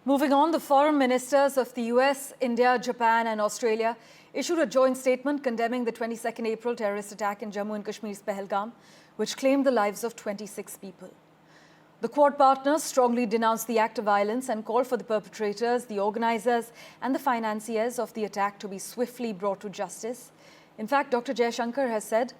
Moving on, the foreign ministers of the US, India, Japan and Australia issued a joint statement condemning the 22nd April terrorist attack in Jammu and Kashmir's Pahalgam, which claimed the lives of 26 people. The Quad partners strongly denounced the act of violence and called for the perpetrators, the organizers and the financiers of the attack to be swiftly brought to justice. In fact, Dr. Jaishankar has said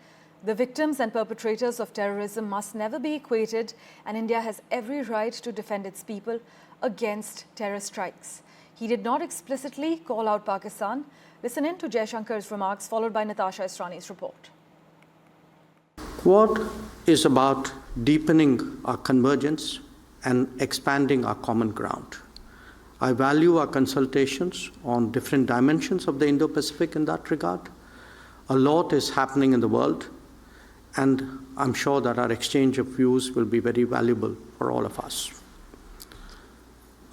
the victims and perpetrators of terrorism must never be equated, and India has every right to defend its people against terror strikes. He did not explicitly call out Pakistan. Listen in to Jaishankar's remarks, followed by Natasha Israni's report. Quad is about deepening our convergence and expanding our common ground. I value our consultations on different dimensions of the Indo-Pacific in that regard. A lot is happening in the world, and I'm sure that our exchange of views will be very valuable for all of us.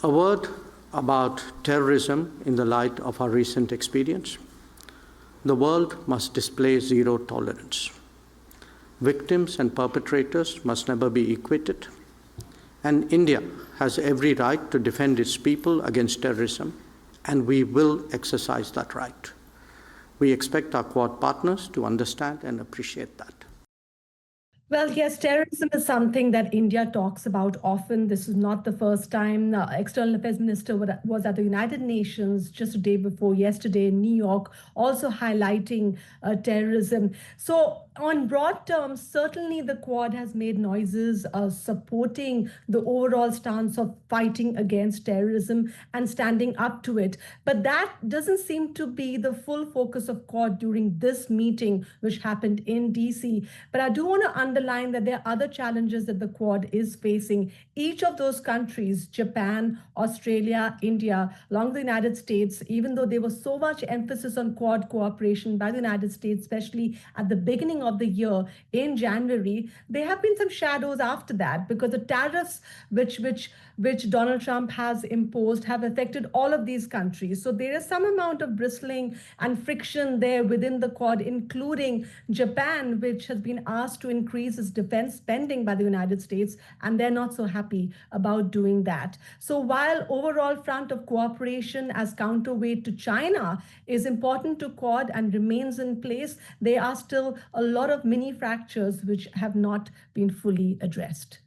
A word about terrorism in the light of our recent experience. The world must display zero tolerance. Victims and perpetrators must never be equated, and India has every right to defend its people against terrorism, and we will exercise that right. We expect our Quad partners to understand and appreciate that. Well, yes, terrorism is something that India talks about often. This is not the first time. External Affairs Minister was at the United Nations just a day before yesterday in New York, also highlighting terrorism. So on broad terms, certainly the Quad has made noises supporting the overall stance of fighting against terrorism and standing up to it. But that doesn't seem to be the full focus of Quad during this meeting, which happened in DC. But I do want to underline that there are other challenges that the Quad is facing. Each of those countries, Japan, Australia, India, along with the United States, even though there was so much emphasis on Quad cooperation by the United States, especially at the beginning of the year in January, there have been some shadows after that because the tariffs which Donald Trump has imposed have affected all of these countries. So there is some amount of bristling and friction there within the Quad, including Japan, which has been asked to increase its defense spending by the United States, and they're not so happy about doing that. So while overall front of cooperation as counterweight to China is important to Quad and remains in place, there are still a lot of mini fractures which have not been fully addressed.